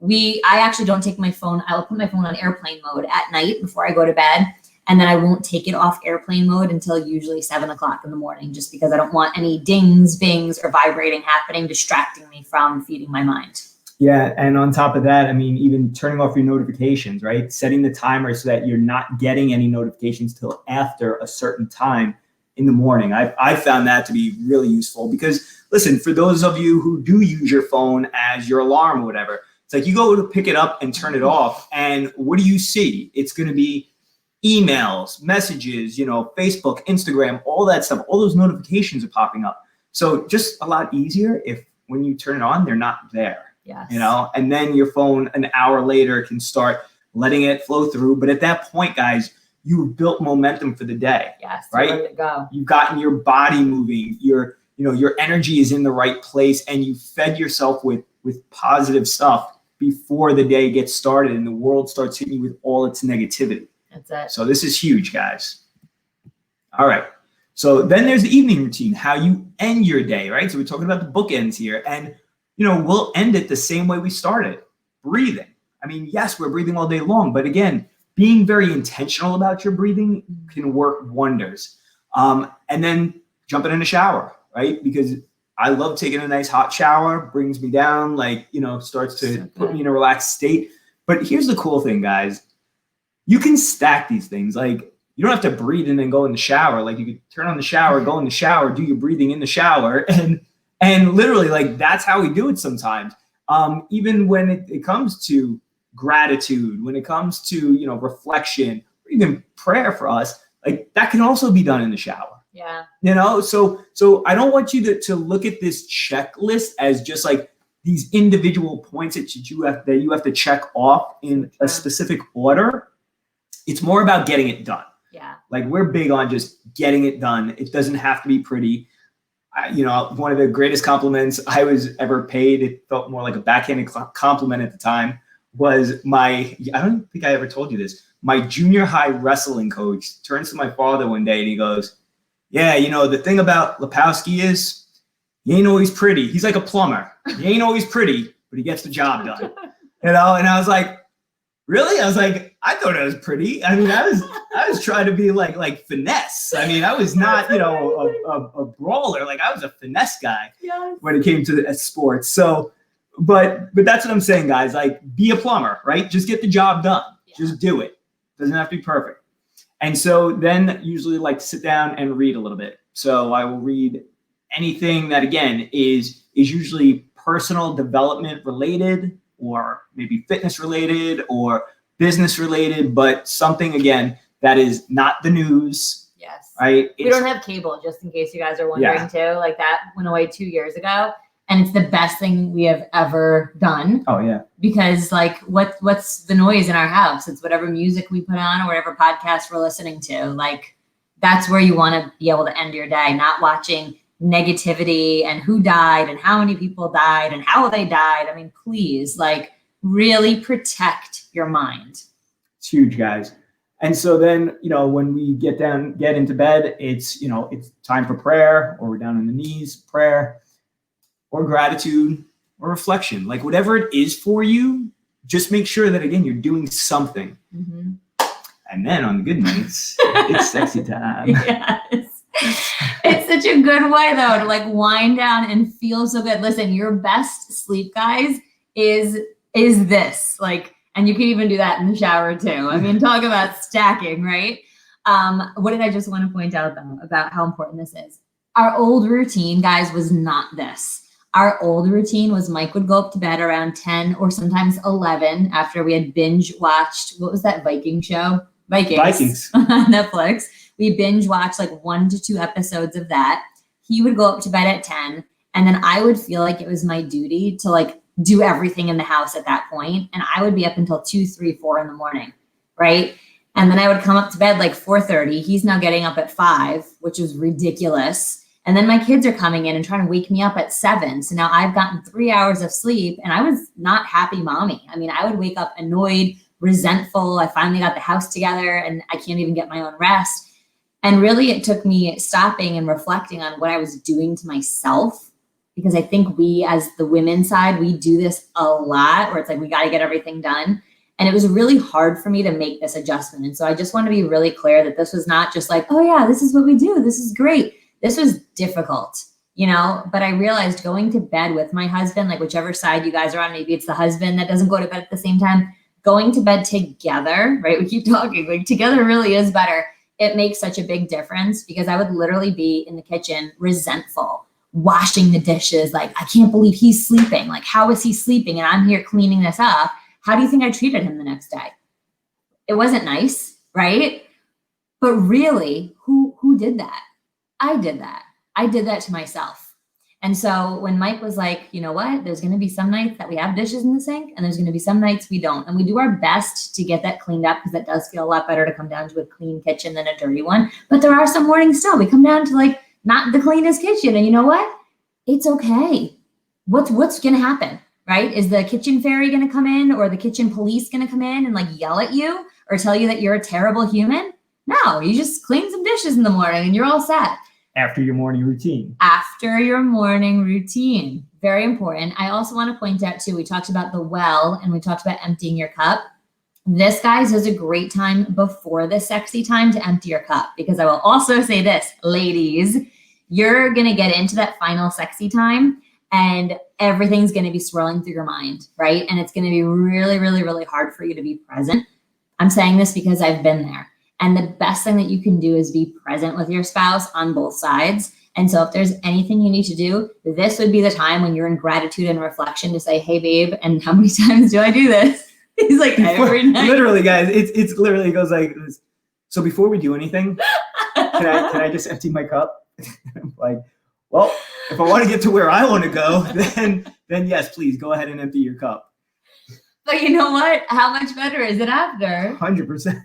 I actually don't take my phone. I will put my phone on airplane mode at night before I go to bed. And then I won't take it off airplane mode until usually 7 o'clock in the morning, just because I don't want any dings, bings, or vibrating happening, distracting me from feeding my mind. Yeah. And on top of that, I mean, even turning off your notifications, right? Setting the timer so that you're not getting any notifications till after a certain time in the morning. I found that to be really useful because, listen, for those of you who do use your phone as your alarm or whatever, it's like you go to pick it up and turn it off. And what do you see? It's going to be emails, messages, Facebook, Instagram, all that stuff. All those notifications are popping up. So just a lot easier if when you turn it on, they're not there. Yes. And then your phone an hour later can start letting it flow through. But at that point, guys, you've built momentum for the day. Yes. Right? Ready to go. You've gotten your body moving. Your energy is in the right place, and you fed yourself with positive stuff before the day gets started and the world starts hitting you with all its negativity. That's it. So this is huge, guys. All right. So then there's the evening routine, how you end your day, right? So we're talking about the bookends here. And, we'll end it the same way we started, breathing. I mean, yes, we're breathing all day long, but again, being very intentional about your breathing can work wonders. And then jumping in the shower, right? Because I love taking a nice hot shower, brings me down, starts to put me in a relaxed state. But here's the cool thing, guys. You can stack these things. Like, you don't have to breathe and then go in the shower. Like, you could turn on the shower, go in the shower, do your breathing in the shower. And literally, like, that's how we do it sometimes. Even when it comes to gratitude, when it comes to, reflection, or even prayer for us, like, that can also be done in the shower. Yeah. So I don't want you to look at this checklist as just like these individual points that you have to check off in a specific order. It's more about getting it done. Yeah. Like, we're big on just getting it done. It doesn't have to be pretty. One of the greatest compliments I was ever paid, it felt more like a backhanded compliment at the time, was I don't think I ever told you this, my junior high wrestling coach turns to my father one day and he goes, yeah, the thing about Lepowski is he ain't always pretty. He's like a plumber. He ain't always pretty, but he gets the job done. And I was like, really? I was like, I thought I was pretty. I mean, I was trying to be like finesse. I mean, I was not, a brawler. Like, I was a finesse guy when it came to the sports. So, but that's what I'm saying, guys. Like, be a plumber, right? Just get the job done. Yeah. Just do it. Doesn't have to be perfect. And so then usually like to sit down and read a little bit. So I will read anything that, again, is usually personal development related, or maybe fitness related or business related, but something, again, that is not the news. Yes. Right? We don't have cable, just in case you guys are wondering too. Like, that went away 2 years ago. And it's the best thing we have ever done. Oh, yeah. Because, like, what's the noise in our house? It's whatever music we put on or whatever podcast we're listening to. Like, that's where you want to be able to end your day, not watching negativity and who died and how many people died and how they died. I mean, please, like, really protect your mind. It's huge, guys. And so then, when we get into bed, it's time for prayer, or we're down on the knees, prayer, or gratitude, or reflection. Like, whatever it is for you, just make sure that, again, you're doing something. Mm-hmm. And then on the good nights, it's sexy time. Yes. It's such a good way, though, to like wind down and feel so good. Listen, your best sleep, guys, is this. Like, and you can even do that in the shower too. I mean, talk about stacking, right? What did I just want to point out, though, about how important this is? Our old routine, guys, was not this. Our old routine was Mike would go up to bed around 10 or sometimes 11 after we had binge watched, what was that Viking show? Vikings. On Netflix. We binge watched like 1 to 2 episodes of that. He would go up to bed at 10, and then I would feel like it was my duty to like do everything in the house at that point. And I would be up until 2, 3, 4 in the morning, right? And then I would come up to bed like 4:30. He's now getting up at 5, which is ridiculous. And then my kids are coming in and trying to wake me up at 7. So now I've gotten 3 hours of sleep, and I was not happy mommy. I mean, I would wake up annoyed, resentful. I finally got the house together and I can't even get my own rest. And really it took me stopping and reflecting on what I was doing to myself, because I think we, as the women's side, we do this a lot where it's like, we got to get everything done. And it was really hard for me to make this adjustment. And so I just want to be really clear that this was not just like, oh yeah, this is what we do. This is great. This was difficult, but I realized going to bed with my husband, like whichever side you guys are on, maybe it's the husband that doesn't go to bed at the same time, going to bed together, right? We keep talking, like together really is better. It makes such a big difference, because I would literally be in the kitchen resentful, washing the dishes. Like, I can't believe he's sleeping. Like, how is he sleeping? And I'm here cleaning this up. How do you think I treated him the next day? It wasn't nice, right? But really, who did that? I did that. I did that to myself. And so when Mike was like, you know what, there's going to be some nights that we have dishes in the sink and there's going to be some nights we don't. And we do our best to get that cleaned up because that does feel a lot better to come down to a clean kitchen than a dirty one. But there are some mornings still we come down to like not the cleanest kitchen. And you know what? It's okay. What's going to happen, right? Is the kitchen fairy going to come in or the kitchen police going to come in and like yell at you or tell you that you're a terrible human? No, you just clean some dishes in the morning and you're all set. After your morning routine. After your morning routine. Very important. I also want to point out too, we talked about the well and we talked about emptying your cup. This, guys, is a great time before the sexy time to empty your cup, because I will also say this, ladies, you're going to get into that final sexy time and everything's going to be swirling through your mind, right? And it's going to be really, really, really hard for you to be present. I'm saying this because I've been there. And the best thing that you can do is be present with your spouse on both sides. And so if there's anything you need to do, this would be the time when you're in gratitude and reflection to say, hey, babe, and how many times do I do this? He's like, every night. Literally, guys, it's literally goes like this. So before we do anything, can I just empty my cup? I'm like, well, if I want to get to where I want to go, then yes, please go ahead and empty your cup. But you know what? How much better is it after? 100%.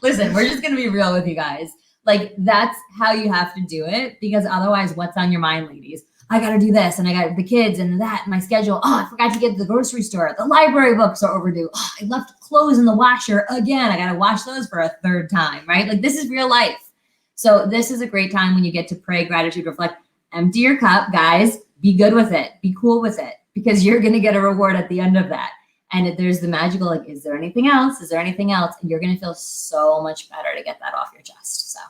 Listen, we're just going to be real with you guys. Like, that's how you have to do it, because otherwise, what's on your mind, ladies? I got to do this, and I got the kids and that, my schedule. Oh, I forgot to get to the grocery store. The library books are overdue. Oh, I left clothes in the washer again. I got to wash those for a third time, right? Like, this is real life. So this is a great time when you get to pray, gratitude, reflect, empty your cup, guys. Be good with it. Be cool with it, because you're going to get a reward at the end of that. And there's the magical, like, is there anything else? Is there anything else? And you're going to feel so much better to get that off your chest. So,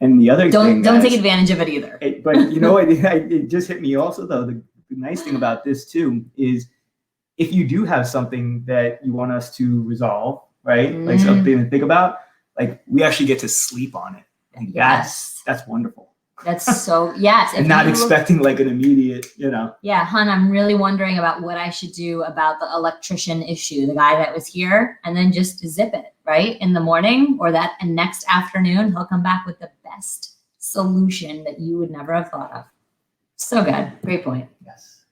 and the other don't thing, take advantage of it either. But you know what? It just hit me also, though. The nice thing about this, too, is if you do have something that you want us to resolve, right? Like something to think about, like, we actually get to sleep on it. And Yes. that's wonderful. That's so, yes. And not expecting like an immediate, Yeah, hun, I'm really wondering about what I should do about the electrician issue, the guy that was here, and then just zip it, right? In the morning or that next afternoon, he'll come back with the best solution that you would never have thought of. So good. Great point. Yes.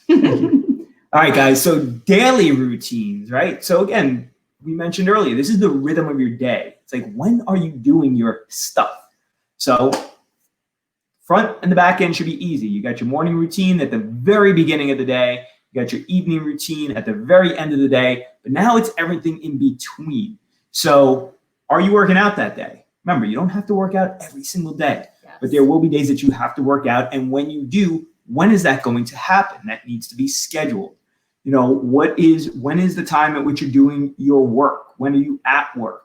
Thank you. All right, guys. So daily routines, right? So again, we mentioned earlier, this is the rhythm of your day. It's like, when are you doing your stuff? So front and the back end should be easy. You got your morning routine at the very beginning of the day. You got your evening routine at the very end of the day. But now it's everything in between. So are you working out that day? Remember, you don't have to work out every single day. Yes. But there will be days that you have to work out. And when you do, when is that going to happen? That needs to be scheduled. When is the time at which you're doing your work? When are you at work?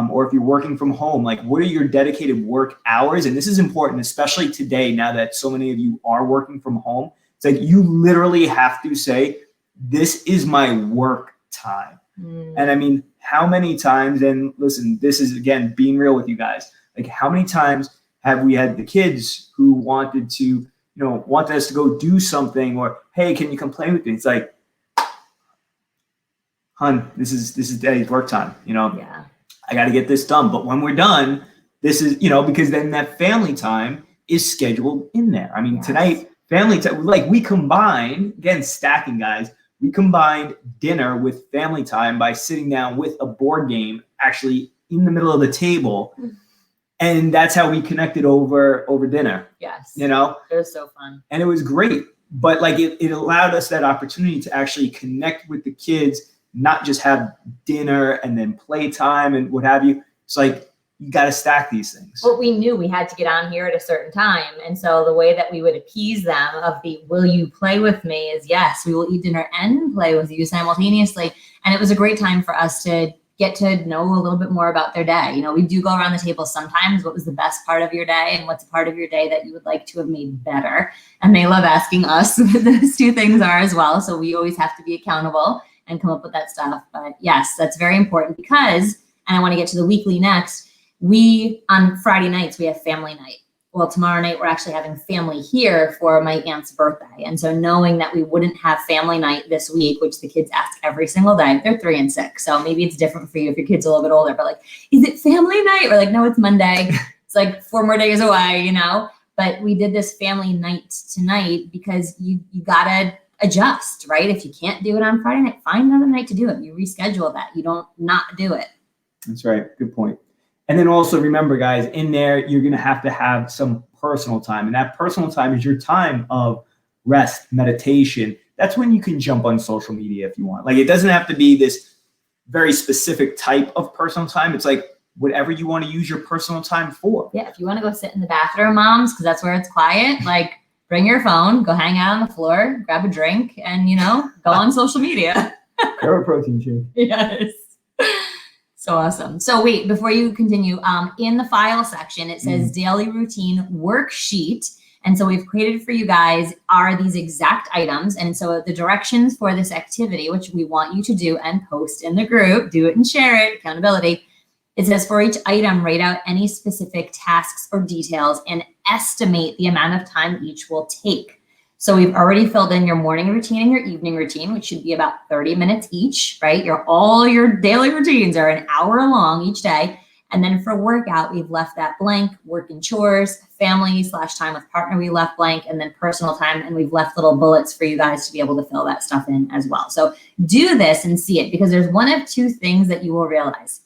Or if you're working from home, like, what are your dedicated work hours? And this is important, especially today, now that so many of you are working from home. It's like you literally have to say, this is my work time. And I mean, how many times, and listen, this is, again, being real with you guys, like, how many times have we had the kids who wanted us to go do something, or, hey, can you come play with me? It's like, hun, this is daddy's work time, Yeah. I got to get this done. But when we're done, this is, because then that family time is scheduled in there. I mean, Yes. Tonight, family time, like, we combine, again, stacking, guys, we combined dinner with family time by sitting down with a board game actually in the middle of the table. And that's how we connected over dinner. Yes. It was so fun. And it was great. But like, it allowed us that opportunity to actually connect with the kids, not just have dinner and then playtime and what have you. It's like, you got to stack these things. Well, we knew we had to get on here at a certain time. And so the way that we would appease them of the, will you play with me, is yes, we will eat dinner and play with you simultaneously. And it was a great time for us to get to know a little bit more about their day. We do go around the table sometimes. What was the best part of your day, and what's a part of your day that you would like to have made better? And they love asking us what those two things are as well. So we always have to be accountable and come up with that stuff. But yes, that's very important, because, and I want to get to the weekly next, on Friday nights, we have family night. Well, tomorrow night, we're actually having family here for my aunt's birthday. And so knowing that we wouldn't have family night this week, which the kids ask every single day, they're 3 and 6. So maybe it's different for you if your kid's a little bit older, but like, is it family night? We're like, no, it's Monday. It's like 4 more days away, But but we did this family night tonight because you gotta adjust, right? If you can't do it on Friday night, find another night to do it. You reschedule that. You don't not do it. That's right. Good point. And then also remember, guys, in there, you're going to have some personal time. And that personal time is your time of rest, meditation. That's when you can jump on social media if you want. Like, it doesn't have to be this very specific type of personal time. It's like whatever you want to use your personal time for. Yeah. If you want to go sit in the bathroom, moms, because that's where it's quiet, like bring your phone, go hang out on the floor, grab a drink, and, go on social media. Grab a protein shake. Yes. So awesome. So wait, before you continue, in the file section, it says daily routine worksheet. And so we've created for you guys are these exact items. And so the directions for this activity, which we want you to do and post in the group, do it and share it, accountability. It says for each item, write out any specific tasks or details and estimate the amount of time each will take. So we've already filled in your morning routine and your evening routine, which should be about 30 minutes each, right? All your daily routines are an hour long each day. And then for workout, we've left that blank. Work and chores, family/time with partner, we left blank, and then personal time. And we've left little bullets for you guys to be able to fill that stuff in as well. So do this and see it, because there's one of two things that you will realize.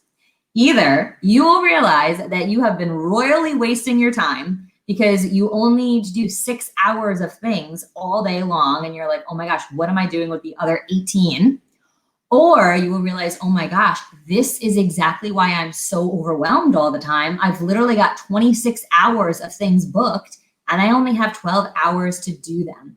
Either you will realize that you have been royally wasting your time because you only need to do 6 hours of things all day long. And you're like, oh my gosh, what am I doing with the other 18? Or you will realize, oh my gosh, this is exactly why I'm so overwhelmed all the time. I've literally got 26 hours of things booked and I only have 12 hours to do them.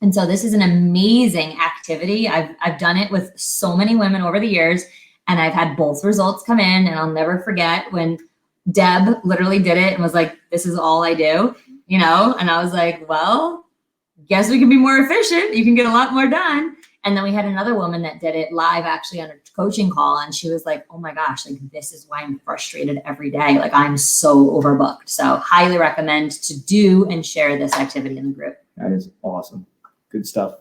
And so this is an amazing activity. I've done it with so many women over the years, and I've had both results come in. And I'll never forget when Deb literally did it and was like, this is all I do, and I was like, well, guess we can be more efficient. You can get a lot more done. And then we had another woman that did it live actually on a coaching call. And she was like, oh my gosh, like this is why I'm frustrated every day. Like I'm so overbooked. So highly recommend to do and share this activity in the group. That is awesome. Good stuff.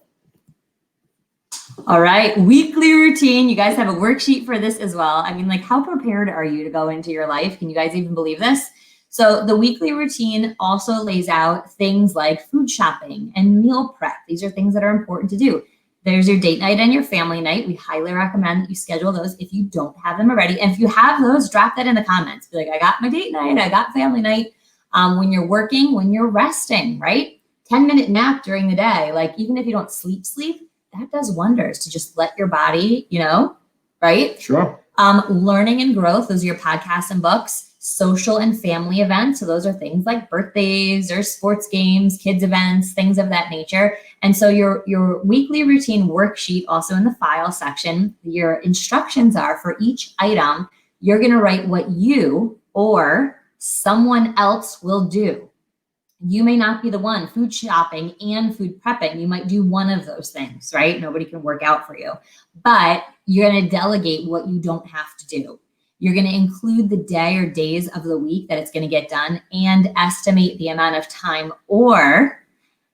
All right. Weekly routine. You guys have a worksheet for this as well. I mean, like how prepared are you to go into your life? Can you guys even believe this? So the weekly routine also lays out things like food shopping and meal prep. These are things that are important to do. There's your date night and your family night. We highly recommend that you schedule those if you don't have them already. And if you have those, drop that in the comments. Be like, I got my date night, I got family night. When you're working, when you're resting, right? 10-minute nap during the day. Like even if you don't sleep, that does wonders to just let your body, right? Sure. Learning and growth, those are your podcasts and books. Social and family events. So those are things like birthdays or sports games, kids events, things of that nature. And so your weekly routine worksheet, also in the file section, your instructions are for each item, you're going to write what you or someone else will do. You may not be the one food shopping and food prepping. You might do one of those things, right? Nobody can work out for you, but you're going to delegate what you don't have to do. You're going to include the day or days of the week that it's going to get done and estimate the amount of time or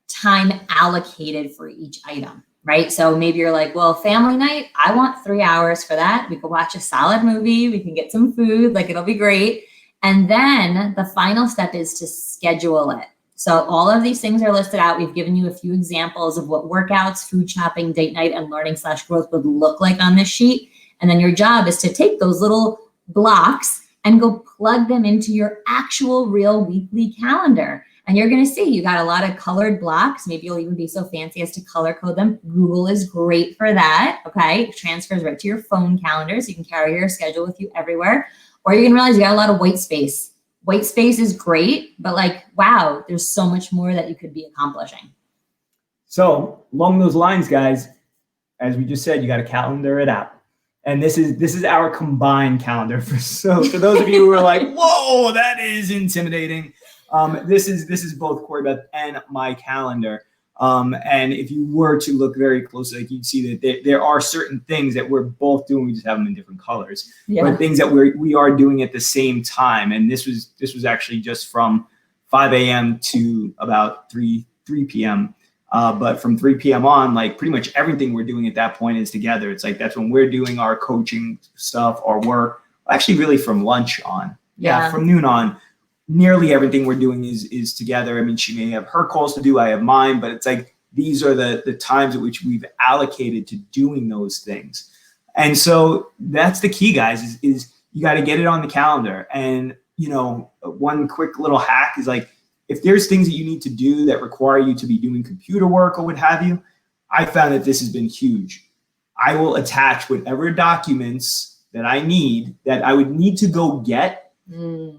time allocated for each item, right? So maybe you're like, well, family night, I want 3 hours for that. We could watch a solid movie. We can get some food, like it'll be great. And then the final step is to schedule it. So all of these things are listed out. We've given you a few examples of what workouts, food shopping, date night, and learning/growth would look like on this sheet. And then your job is to take those little blocks and go plug them into your actual real weekly calendar. And you're going to see you got a lot of colored blocks. Maybe you'll even be so fancy as to color code them. Google is great for that. Okay. It transfers right to your phone calendar. So you can carry your schedule with you everywhere. Or you're going to realize you got a lot of white space. White space is great, but like, wow, there's so much more that you could be accomplishing. So along those lines, guys, as we just said, you got to calendar it out. And this is our combined calendar. For those of you who are like, whoa, that is intimidating. This is both Corey Beth and my calendar. And if you were to look very closely, like you'd see that there are certain things that we're both doing. We just have them in different colors. Yeah. But things that we are doing at the same time. And this was actually just from 5 a.m. to about 3 p.m. But from 3 p.m. on, like pretty much everything we're doing at that point is together. It's like that's when we're doing our coaching stuff, our work. Actually, really from lunch on. Yeah, from noon on. nearly everything we're doing is together. I mean, she may have her calls to do, I have mine, but it's like these are the times at which we've allocated to doing those things. And so that's the key, guys, is you got to get it on the calendar. And, you know, one quick little hack is like, if there's things that you need to do that require you to be doing computer work or what have you, I found that this has been huge. I will attach whatever documents that I need that I would need to go get.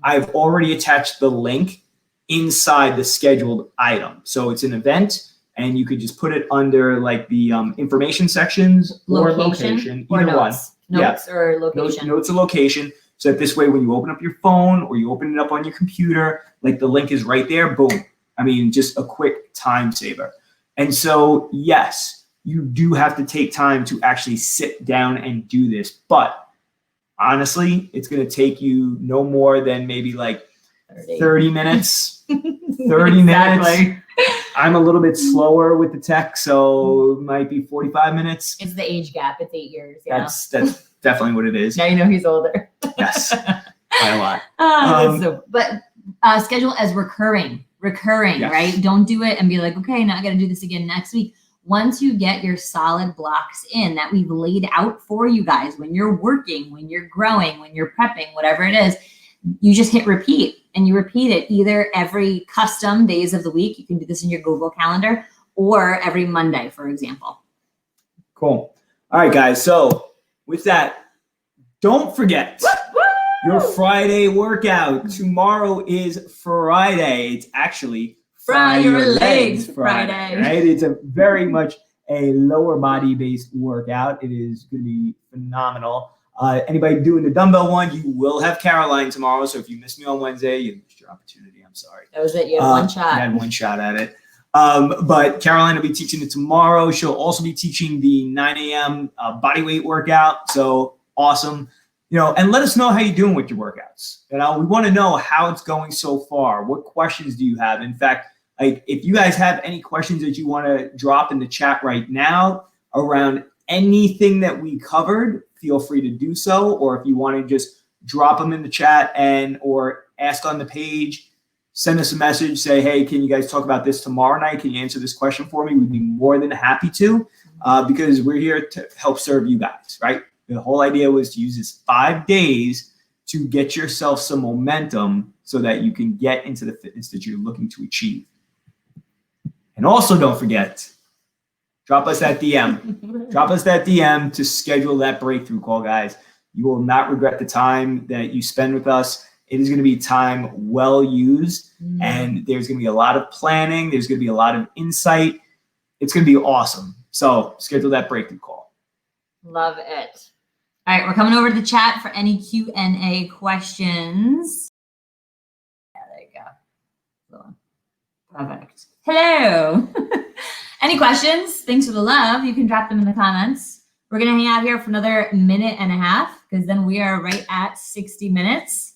I've already attached the link inside the scheduled item. So it's an event and you could just put it under like the information sections or location, or either notes. one. Notes or location. Notes or location. So that this way, when you open up your phone or you open it up on your computer, like the link is right there, boom. I mean, just a quick time saver. And so, yes, you do have to take time to actually sit down and do this. But honestly, it's going to take you no more than maybe like 30 minutes. 30 minutes. I'm a little bit slower with the tech, so it might be 45 minutes. It's the age gap. It's 8 years. That's definitely what it is. Now you know he's older. Yes, by a lot. But schedule as recurring, Yes. right? Don't do it and be like, okay, now I got to do this again next week. Once you get your solid blocks in that we've laid out for you guys, when you're working, when you're growing, when you're prepping, whatever it is, you just hit repeat and you repeat it either every custom days of the week. You can do this in your Google Calendar or every Monday, for example. Cool. All right, guys. So with that, don't forget your Friday workout. Tomorrow is Friday. It's actually Fry Your Legs Friday. Right? It's a very much a lower body based workout. It is going to be phenomenal. Anybody doing the dumbbell one, you will have Caroline tomorrow. So if you missed me on Wednesday, you missed your opportunity. I'm sorry. That was it. You had one shot. You had one shot at it. But Caroline will be teaching it tomorrow. She'll also be teaching the 9 a.m. Body weight workout. So awesome. You know, and let us know how you're doing with your workouts. You know, we want to know how it's going so far. What questions do you have? In fact, like if you guys have any questions that you want to drop in the chat right now around anything that we covered, feel free to do so. Or if you want to just drop them in the chat or ask on the page, send us a message, say, hey, can you guys talk about this tomorrow night? Can you answer this question for me? We'd be more than happy to, because we're here to help serve you guys, right? The whole idea was to use this 5 days to get yourself some momentum so that you can get into the fitness that you're looking to achieve. And also don't forget, drop us that DM. Drop us that DM to schedule that breakthrough call, guys. You will not regret the time that you spend with us. It is going to be time well used, and there's going to be a lot of planning. There's going to be a lot of insight. It's going to be awesome. So schedule that breakthrough call. Love it. All right, we're coming over to the chat for any Q&A questions. Yeah, there you go. Perfect. Hello. Any questions? Thanks for the love. You can drop them in the comments. We're going to hang out here for another minute and a half because then we are right at 60 minutes.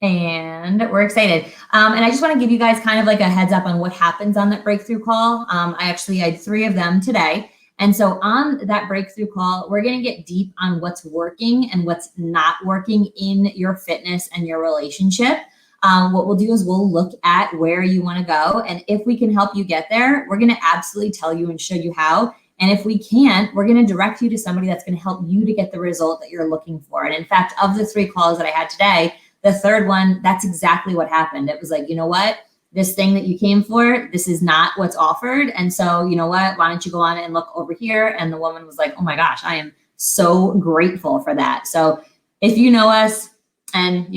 And we're excited. And I just want to give you guys kind of like a heads up on what happens on that breakthrough call. I actually had 3 of them today. And so on that breakthrough call, we're going to get deep on what's working and what's not working in your fitness and your relationship. What we'll do is we'll look at where you want to go. And if we can help you get there, we're going to absolutely tell you and show you how. And if we can't, we're going to direct you to somebody that's going to help you to get the result that you're looking for. And in fact, of the 3 calls that I had today, the 3rd one, that's exactly what happened. It was like, you know what? This thing that you came for, this is not what's offered. And so, you know what? Why don't you go on and look over here? And the woman was like, oh my gosh, I am so grateful for that. So if you know us and,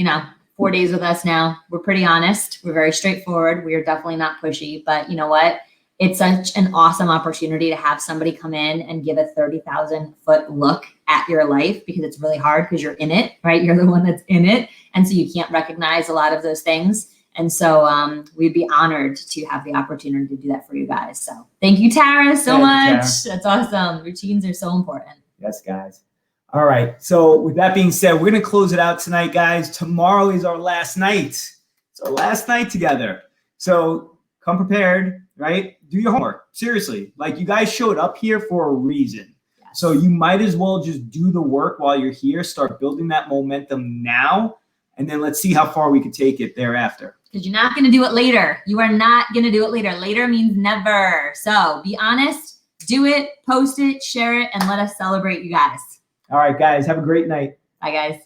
4 days with us now, we're pretty honest. We're very straightforward. We are definitely not pushy, but you know what? It's such an awesome opportunity to have somebody come in and give a 30,000 foot look at your life because it's really hard because you're in it, right? You're the one that's in it. And so you can't recognize a lot of those things. And so we'd be honored to have the opportunity to do that for you guys. So thank you, Tara, so much. Tara. That's awesome. Routines are so important. Yes, guys. All right. So with that being said, we're going to close it out tonight, guys. Tomorrow is our last night. It's our last night together. So come prepared, right? Do your homework. Seriously. Like you guys showed up here for a reason. Yes. So you might as well just do the work while you're here. Start building that momentum now. and then let's see how far we can take it thereafter. Because you're not going to do it later. You are not going to do it later. Later means never. So be honest, do it, post it, share it, and let us celebrate you guys. All right, guys, have a great night. Bye, guys.